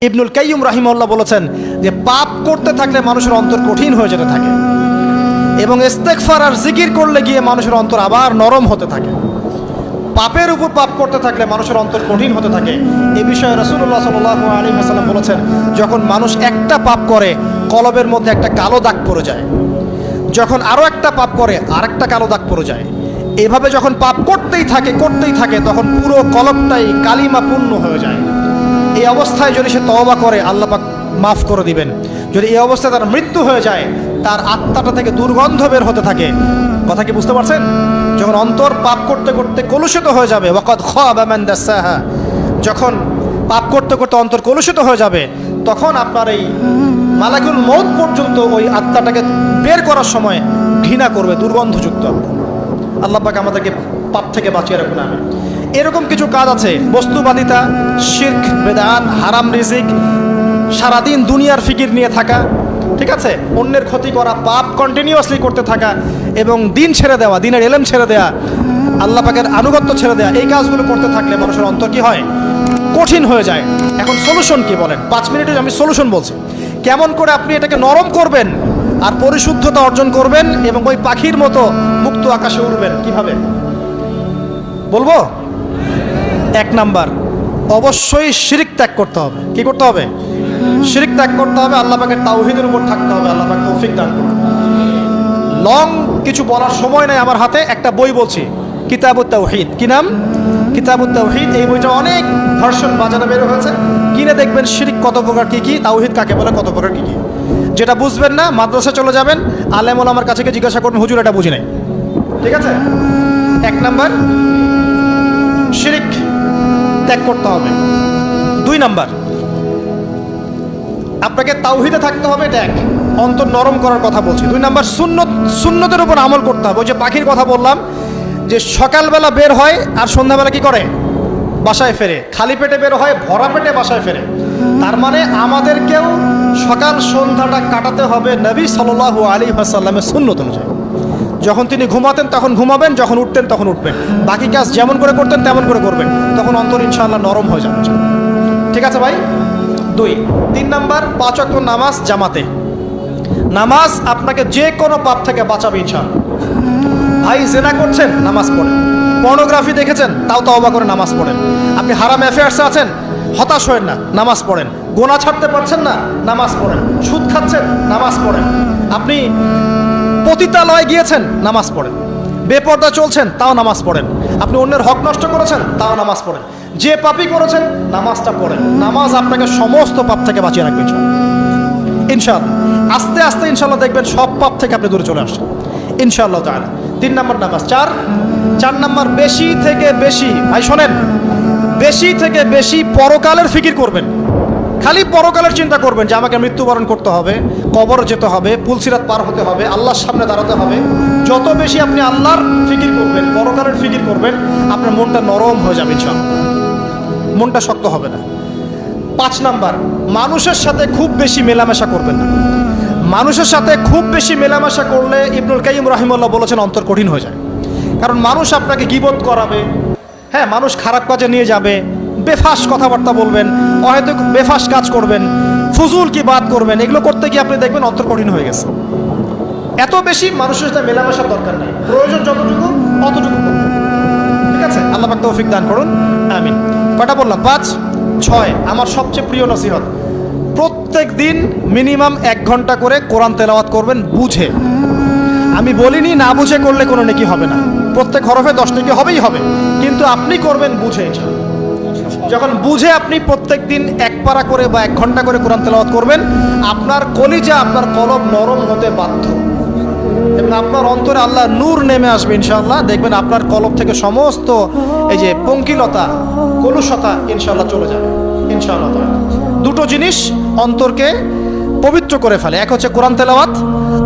ইবনুল কাইয়্যিম রাহিমাহুল্লাহ বলেছেন যে পাপ করতে থাকলে মানুষের অন্তর কঠিন হয়ে যেতে থাকে এবং ইস্তেগফার আর জিকির করলে গিয়ে মানুষের অন্তর আবার নরম হতে থাকে। পাপের উপর পাপ করতে থাকলে মানুষের অন্তর কঠিন হতে থাকে। এই বিষয়ে রাসূলুল্লাহ সাল্লাল্লাহু আলাইহি ওয়াসাল্লাম বলেছেন, যখন মানুষ একটা পাপ করে কলবের মধ্যে একটা কালো দাগ পড়ে যায়, যখন আরও একটা পাপ করে আরেকটা কালো দাগ পড়ে যায়, এভাবে যখন পাপ করতেই থাকে তখন পুরো কলবটাই কালিমাপূর্ণ হয়ে যায়। এই অবস্থায় যদি সে তওবা করে আল্লাহ পাক মাফ করে দিবেন। যদি এই অবস্থায় তার মৃত্যু হয়ে যায়, তার আত্মাটা থেকে দুর্গন্ধ বের হতে থাকে। কথা কি বুঝতে পারছেন? যখন অন্তর পাপ করতে করতে কলুষিত হয়ে যাবে, ওয়াকাদ খাবা মান দাসাহা, যখন পাপ করতে করতে অন্তর কলুষিত হয়ে যাবে, তখন আপনার এই মালাকুল মউত পর্যন্ত ওই আত্মাটাকে বের করার সময় ঘৃণা করবে, দুর্গন্ধযুক্ত। আল্লাহ পাক আমাদেরকে পাপ থেকে বাঁচিয়ে রাখুন। আমি এরকম কিছু কাজ আছে, বস্তুবাদিতা, শিরক, বেদাত, হারাম রিজিক, সারাদিন দুনিয়ার ফিকির নিয়ে থাকা, ঠিক আছে, অন্যের ক্ষতি করা, পাপ কন্টিনিউয়াসলি করতে থাকা এবং দিন ছেড়ে দেওয়া, দিনের এলেম ছেড়ে দেওয়া, আল্লাহ পাকের আনুগত্য ছেড়ে দেওয়া, এই কাজগুলো করতে থাকলে মানুষের অন্তর কি হয়? কঠিন হয়ে যায়। এখন সলিউশন কি বলেন? 5 মিনিটে আমি সলিউশন বলছি, কেমন করে আপনি এটাকে নরম করবেন আর পরিশুদ্ধতা অর্জন করবেন এবং ওই পাখির মতো মুক্ত আকাশে উড়বেন। কিভাবে বলবো? 1 নাম্বার, অবশ্যই শিরক ত্যাগ করতে হবে। কি করতে হবে? শিরক ত্যাগ করতে হবে। আল্লাহ পাকের তাওহীদের উপর থাকতে হবে। আল্লাহ পাক তৌফিক দান করুন। লং কিছু বলার সময় নেই আমার হাতে, একটা বই বলছি, কিতাবুত তাওহীদ। কি নাম? কিতাবুত তাওহীদ। এই বইটা অনেক ভার্সন বাজারে বের হয়েছে, কিনে দেখবেন শিরক কত প্রকার কি কি, তাওহীদ কাকে বলে কত প্রকার কি কি। যেটা বুঝবেন না মাদ্রাসা চলে যাবেন, আলেম ওলামার কাছে গিয়ে জিজ্ঞাসা করবেন, হুজুর এটা বুঝি নাই। ঠিক আছে? 1 নাম্বার, শিরক ত্যাগ করতে হবে। 2 নাম্বার, আপনাকে তাওহীদে থাকতে হবে। এটা 1, অন্তর নরম করার কথা বলছি। 2 নাম্বার, সুন্নতের উপর আমল করতে হবে। ওই যে পাখির কথা বললাম, যে সকালবেলা বের হয় আর সন্ধ্যাবেলা কি করে? বাসায় ফেরে। খালি পেটে বের হয়, ভরা পেটে বাসায় ফেরে। তার মানে আমাদেরকেও সকাল সন্ধ্যাটা কাটাতে হবে নবী সাল্লাল্লাহু আলাইহি ওয়াসাল্লামের সুন্নত অনুযায়ী। যখন তিনি ঘুমাতেন তখন ঘুমাবেন, যখন উঠতেন তখন উঠবেন, বাকি কাজ যেমন করে করতেন তেমন করে করবেন, তখন অন্তর ইনশাআল্লাহ নরম হয়ে যাবে। ঠিক আছে ভাই? 2। 3 নাম্বার, 5 ওয়াক্ত নামাজ জামাতে। নামাজ আপনাকে যে কোনো পাপ থেকে বাঁচাবে ইনশাআল্লাহ। ভাই জেনা করছেন, নামাজ পড়েন। পর্নোগ্রাফি দেখেছেন, তাও তওবা করে নামাজ পড়েন। আপনি হারাম অ্যাফেয়ার্সে আছেন, হতাশ হয়েন না, নামাজ পড়েন। গোনা ছাড়তে পারছেন না, নামাজ পড়েন। সুদ খাচ্ছেন, নামাজ পড়েন। আপনি পতিতালয়ে গিয়েছেন, নামাজ পড়েন। বেপর্দা চলছেন, তাও নামাজ পড়েন। আপনি অন্যের হক নষ্ট করেছেন, তাও নামাজ পড়েন। যে পাপই করেছেন, নামাজটা পড়েন। নামাজ আপনাকে সমস্ত পাপ থেকে বাঁচিয়ে রাখবে ইনশাআল্লাহ। আস্তে আস্তে ইনশাআল্লাহ দেখবেন সব পাপ থেকে আপনি দূরে চলে আসছেন ইনশাআল্লাহ তাআলা। 3 নাম্বার নামাজ। 4 নাম্বার, বেশি থেকে বেশি, ভাই শোনেন, বেশি থেকে বেশি পরকালের ফিকির করবেন। খালি পরকালের চিন্তা করবেন যে আমাকে মৃত্যুবরণ করতে হবে, কবর যেতে হবে, পুলসিরাত পার হতে হবে, আল্লাহর সামনে দাঁড়াতে হবে। যত বেশি আপনি আল্লাহর ফিকির করবেন, পরকালের ফিকির করবেন, আপনার মনটা নরম হয়ে যাবে ইনশাআল্লাহ, মনটা শক্ত হবে না। 5 নাম্বার, মানুষের সাথে খুব বেশি মেলামেশা করবেন না। মানুষের সাথে খুব বেশি মেলামেশা করলে ইবনুল কাইয়্যিম রাহিমাহুল্লাহ বলেছেন অন্তর কঠিন হয়ে যায়। কারণ মানুষ আপনাকে গীবত করাবে, হ্যাঁ, মানুষ খারাপ কাজে নিয়ে যাবে, বেফাস কথাবার্তা বলবেন, হয়তো বেফাস কাজ করবেন, ফুজুল কি বাদ করবেন, এগুলো করতে গিয়ে আপনি দেখবেন অন্তর কঠিন হয়ে গেছে। এত বেশি মানুষের সাথে মেলামেশার দরকার নেই, প্রয়োজন যতটুকু অতটুকু করবেন। ঠিক আছে? আল্লাহ পাক তৌফিক দান করুন, আমিন। কটা বললাম? 5, 6। আমার সবচেয়ে প্রিয় নসিহত, প্রত্যেক দিন মিনিমাম 1 ঘন্টা করে কোরআন তেলাওয়াত করবেন বুঝে। আমি বলিনি না বুঝে করলে কোনো নেকি হবে না, প্রত্যেক হরফে 10 নেকি হবেই হবে, কিন্তু আপনি করবেন বুঝে। যখন বুঝে আপনি প্রত্যেক দিন 1 পারা করে বা 1 ঘন্টা করে কোরআন তেলাওয়াত করবেন, আপনার কলিজা, আপনার কলব নরম হতে বাধ্য এবং আপনার অন্তরে আল্লাহ নূর নেমে আসবে ইনশাআল্লাহ। দেখবেন আপনার কলব থেকে সমস্ত এই যে পঙ্কিলতা, কলুষতা ইনশাআল্লাহ চলে যাবে ইনশাআল্লাহ। 2টো জিনিস অন্তরকে পবিত্র করে ফেলে, এক হচ্ছে কোরআন তেলাওয়াত,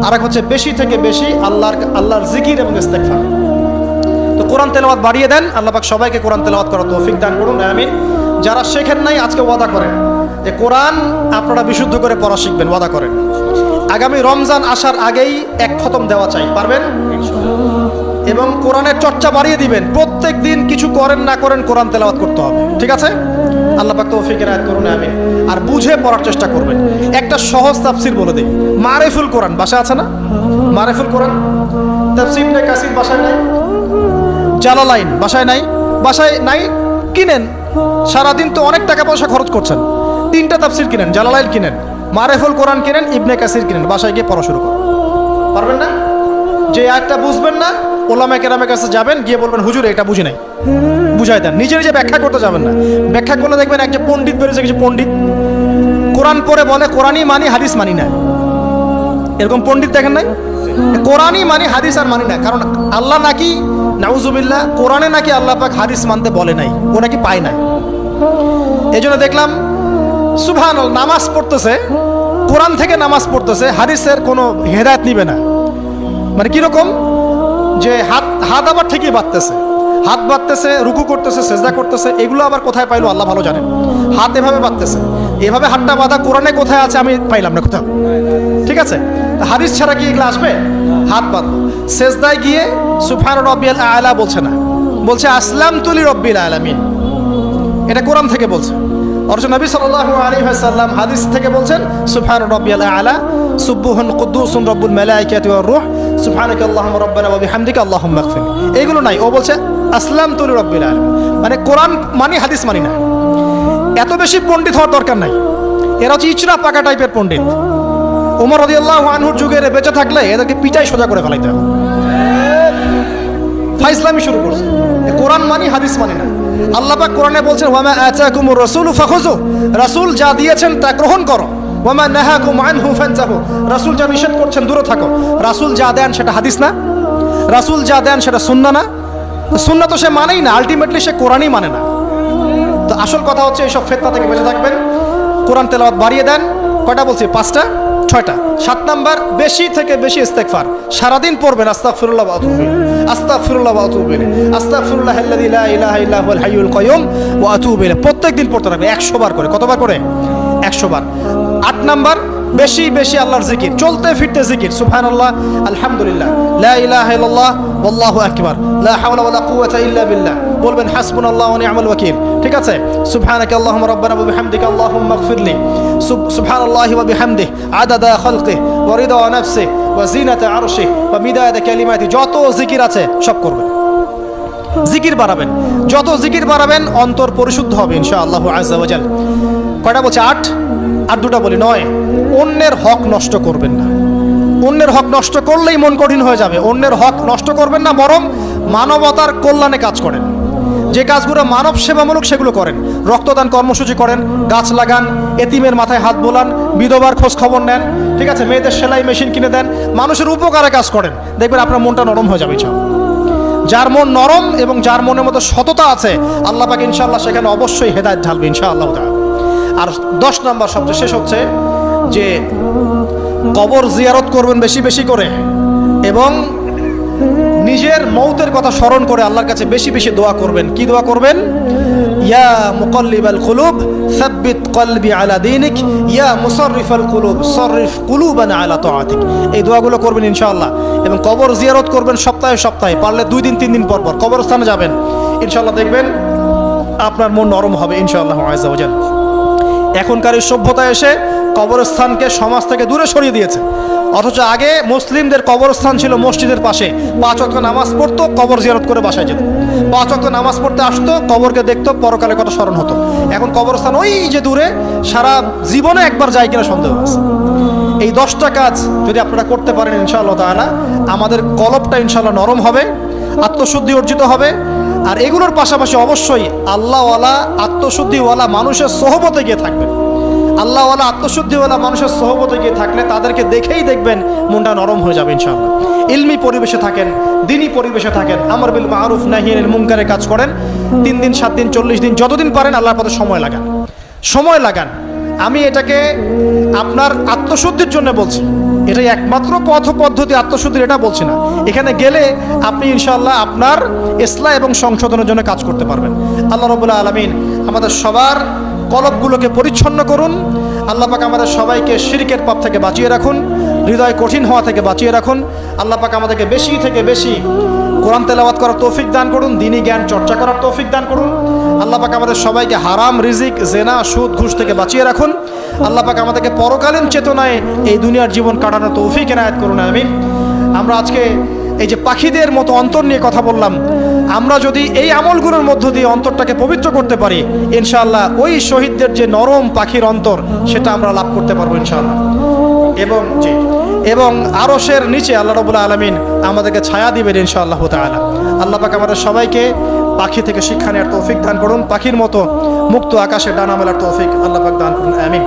আর এক হচ্ছে বেশি থেকে বেশি আল্লাহর জিকির এবং ইস্তেগফার। তো কোরআন তেলাওয়াত বাড়িয়ে দেন। আল্লাহ পাক সবাইকে কোরআন তেলাওয়াত করার তৌফিক দান করুন, আমিন। যারা শেখেন নাই আজকে ওয়াদা করেন যে কোরআন আপনারা বিশুদ্ধ করে পড়া শিখবেন, ওয়াদা করেন। আগামী রমজান আসার আগেই 1 খতম দেওয়া চাই, পারবেন? এবং কোরআনের চর্চা বাড়িয়ে দিবেন। প্রত্যেক দিন কিছু করেন না করেন কোরআন তেলাওয়াত করতে হবে, ঠিক আছে? আল্লাহ পাক তৌফিক এনায়েত করুন, আমিন। আর বুঝে পড়ার চেষ্টা করবেন। একটা সহজ তাফসীর বলে দিই, মারিফুল কোরআন বাসা আছে না? মারিফুল কোরআন তাফসীর ইবনে কাসির বাসায় নাই, জালালাইন বাসায় নাই, বাসায় নাই কিনেন। সারাদিন তো অনেক টাকা পয়সা খরচ করছেন, 3টা তাফসীর কিনেন, জালালাইন কিনেন, মারিফুল কোরআন কিনেন, ইবনে কাসির কিনেন, বাসায় গিয়ে পড়া শুরু করুন। পারবেন না? যে আয়াতটা বুঝবেন না, ওলামায়ে কেরামের কাছে যাবেন, গিয়ে বলবেন হুজুর এটা বুঝি নাই, বুঝাই দেন। নিজে নিজে ব্যাখ্যা করতে যাবেন না। ব্যাখ্যা করলে দেখবেন একটা পণ্ডিত বেরিয়েছে, কিছু পণ্ডিত কোরআন পড়ে বলে কোরআনই মানি, হাদিস মানি না। এরকম পণ্ডিত দেখেন নাই? কোরআনই মানি, হাদিস আর মানি না। কারণ আল্লাহ নাকি, নাউজুবিল্লাহ, কোরআনে নাকি আল্লাহ পাক হাদিস মানতে বলে নাই, ও নাকি পায় নাই। এই জন্য দেখলাম সুবহানাল্লাহ, নামাজ পড়তেছে, কোরআন থেকে নামাজ পড়তেছে, হাদিসের কোনো হেদায়েত নিবে না। মানে কিরকম যে হাত আবার ঠিকই বাঁধতেছে, হাত বাঁধতেছে, রুকু করতেছে, সেজদা করতেছে, এগুলো আবার কোথায় পাইলো আল্লাহ ভালো জানেন। হাত এভাবে বাঁধতেছে, এভাবে হাতটা বাঁধা কোরআনে কোথায় আছে আমি পাইলাম না কোথাও। ঠিক আছে, হাদিস ছাড়া কি এগুলো আসবে? হাত বাঁধো। সেজদায় গিয়ে সুবহান রাব্বিয়াল আ'লা বলছে না, বলছে আসলামতু লিরাব্বিল আলামিন। এটা কোরআন থেকে বলছে। অথচ নবী সাল্লাল্লাহু আলাইহি ওয়াসাল্লাম হাদিস থেকে বলছেন সুবহান রাব্বিয়াল আ'লা, সুবহুন কুদ্দুসুন রব্বুল মালাইকাতি ওয়ার রূহ, সুবহানাকা আল্লাহুম্মা রাব্বানা ওয়া বিহামদিকা আল্লাহুম্মা ইগফির। এগুলো নাই, ও বলছে আসলামতু লিরাব্বিল আলামিন। মানে কোরআন মানি, হাদিস মানি না। এত বেশি পণ্ডিত হওয়ার দরকার নাই। এরা হচ্ছে ইচরা পাকা টাইপের পণ্ডিত। ওমর রাদিয়াল্লাহু আনহুর যুগে বেঁচে থাকলে এদেরকে পিটাই সোজা করে ফেলাইতে হবে। ফাইজলামি শুরু করছে, কোরআন মানি, হাদিস মানি না। আল্লাহ পাক কোরআনে বলছেন ওয়ামা আতাকুমুর রাসূলু ফাখুযু, রাসূল যা দিয়েছেন তা গ্রহণ করো। ওয়ামা নাহাকুম আনহু ফানতাহু, রাসূল যা নিষেধ করছেন দূরে থাকো। রাসূল যা দেন সেটা হাদিস না, রাসূল যা দেন সেটা সুন্নাহ না। সুন্নাহ তো সে মানেই না, আলটিমেটলি সে কোরআনই মানে না। তো আসল কথা হচ্ছে এইসব ফিতনা থেকে বেঁচে থাকবেন। কোরআন তেলাওয়াত বাড়িয়ে দেন। কয়টা বলছি? 5টা 6টা। 7 নাম্বার, বেশি থেকে বেশি ইস্তেগফার সারাদিন পড়বেন। আস্তাগফিরুল্লাহ ওয়া আতুবু ইলাইহি, আস্তাগফিরুল্লাহ ওয়া আতুবু ইলাইহি, আস্তাগফিরুল্লাহাল্লাযী লা ইলাহা ইল্লা হুয়াল হাইয়ুল কাইয়ুম ওয়া আতুবু ইলাইহি। প্রত্যেকদিন পড়তে থাকবেন 100 বার করে। কতবার করে? 100 বার। 8 নাম্বার, বেশি বেশি আল্লাহর জিকির, চলতে ফিরতে জিকির। সুবহানাল্লাহ, আলহামদুলিল্লাহ, লা ইলাহা ইল্লাল্লাহ, ওয়াল্লাহু আকবার, লা হাওলা ওয়ালা কুওয়াতা ইল্লা বিল্লাহ। বলবেন হাসবুনাল্লাহু ওয়া নি'মাল ওয়াকিল। ঠিক আছে, সুবহানাকা আল্লাহুম্মা রাব্বানা ওয়া বিহামদিকা আল্লাহুম্মা ইগফিরলি, সুবহানাল্লাহি ওয়া বিহামদিহি আদাদা খালকিহি ওয়া রিদা নাফসিহি ওয়া জিনাতা আরশিহি ওয়া মিদাদা কালিমাতিহি। যত জিকির আছে সব করবেন, জিকির বাড়াবেন। যত জিকির বাড়াবেন অন্তর পরিশুদ্ধ হবে ইনশাআল্লাহু আযজা ওয়া জাল। কয়টা বলছে? 8। আর 2টা বলি। 9, অন্যের হক নষ্ট করবেন না। অন্যের হক নষ্ট করলেই মন কঠিন হয়ে যাবে। অন্যের হক নষ্ট করবেন না, বরং মানবতার কল্যাণে কাজ করেন। যে কাজগুলো মানব সেবামূলক সেগুলো করেন। রক্তদান কর্মসূচি করেন, গাছ লাগান, এতিমের মাথায় হাত বোলান, বিধবার খোঁজ খবর নেন। ঠিক আছে, মেয়েদের সেলাই মেশিন কিনে দেন, মানুষের উপকারে কাজ করেন। দেখবেন আপনার মনটা নরম হয়ে যাবে। যার মন নরম এবং যার মনের মধ্যে সততা আছে, আল্লাহ পাক ইনশাআল্লাহ সেখানে অবশ্যই হেদায়েত ঢালবে ইনশাআল্লাহ তাআলা। আর 10 নাম্বার সবচেয়ে শেষ হচ্ছে যে কবর জিয়ারত করবেন বেশি বেশি করে, এবং নিজের মৌতের কথা স্মরণ করে আল্লাহর কাছে বেশি বেশি দোয়া করবেন। কি দোয়া করবেন? ইয়া মুকাল্লিবাল কুলুব সাব্বিত কলবি আলা দীনিক, ইয়া মুসাররিফাল কুলুব সররিফ কুলুবানা আলা তাআতিক। এই দোয়াগুলো করবেন ইনশাআল্লাহ। এবং কবর জিয়ারত করবেন সপ্তাহে সপ্তাহে, পারলে 2 দিন 3 দিন পর পর কবরস্থানে যাবেন। ইনশাআল্লাহ দেখবেন আপনার মন নরম হবে ইনশাআল্লাহ আযজা ওয়া জাল। এখনকার এই সভ্যতায় এসে কবরস্থানকে সমাজ থেকে দূরে সরিয়ে দিয়েছে। অথচ আগে মুসলিমদের কবরস্থান ছিল মসজিদের পাশে। 5 ওয়াক্ত নামাজ পড়তো, কবর জিয়ারত করে বাসায় যেত। 5 ওয়াক্ত নামাজ পড়তে আসতো, কবরকে দেখতো, পরকালের কথা স্মরণ হতো। এখন কবরস্থান ওই যে দূরে, সারা জীবনে একবার যায় কিনা সন্দেহ আছে। এই 10টা কাজ যদি আপনারা করতে পারেন ইনশাআল্লাহ তাআলা, আমাদের কলবটা ইনশাআল্লাহ নরম হবে, আত্মশুদ্ধি অর্জিত হবে। আর এগুলোর পাশাপাশি অবশ্যই আল্লাহওয়ালা, আত্মশুদ্ধিওয়ালা মানুষের সোহবতে গিয়ে থাকবেন। আল্লাহওয়ালা, আত্মশুদ্ধিওয়ালা মানুষের সোহবতে গিয়ে থাকলে তাদেরকে দেখেই দেখবেন মনটা নরম হয়ে যাবে ইনশাআল্লাহ। ইলমি পরিবেশে থাকেন, দিনী পরিবেশে থাকেন, আমর বিল মারুফ নাহি আনিল মুনকারের কাজ করেন। 3 দিন 7 দিন 40 দিন যতদিন পারেন আল্লাহর পথে সময় লাগান, সময় লাগান। আমি এটাকে আপনার আত্মশুদ্ধির জন্য বলছি, এটাই একমাত্র পথ পদ্ধতি আত্মশুদ্ধির, এটা বলছি না। এখানে গেলে আপনি ইনশাআল্লাহ আপনার ইসলাহ এবং সংশোধনের জন্য কাজ করতে পারবেন। আল্লাহ রাব্বুল আলামিন আমাদের সবার কলবগুলোকে পরিচ্ছন্ন করুন। আল্লাহ পাক আমাদের সবাইকে শিরকের পাপ থেকে বাঁচিয়ে রাখুন, হৃদয় কঠিন হওয়া থেকে বাঁচিয়ে রাখুন। আল্লাহ পাক আমাদেরকে বেশি থেকে বেশি কোরআন তেলাওয়াত করার তৌফিক দান করুন, দ্বীনি জ্ঞান চর্চা করার তৌফিক দান করুন। আল্লাহ আল্লাহ পাক আমাদের সবাইকে হারাম রিজিক, জেনা, সুদ, ঘুষ থেকে বাঁচিয়ে রাখুন। আল্লাহ পাক আমাদেরকে পরকালীন চেতনায় এই দুনিয়ার জীবন কাটানোর তৌফিক এনায়েত করুন, আমিন। আমরা আজকে এই যে পাখিদের মতো অন্তর নিয়ে কথা বললাম, আমরা যদি এই আমলগুলোর মধ্য দিয়ে অন্তরটাকে পবিত্র করতে পারি, ইনশাআল্লাহ ওই শহীদদের যে নরম পাখির অন্তর, সেটা আমরা লাভ করতে পারবো ইনশাআল্লাহ। এবং আরশের নিচে আল্লাহ রাব্বুল আলামিন আমাদেরকে ছায়া দিবেন ইনশাআল্লাহ তাআলা। আল্লাহ পাক আমাদের সবাইকে পাখি থেকে শিক্ষা নেওয়ার তৌফিক দান করুন, পাখির মতো মুক্ত আকাশে ডানা মেলার তৌফিক আল্লাহ পাক দান করুন, আমিন।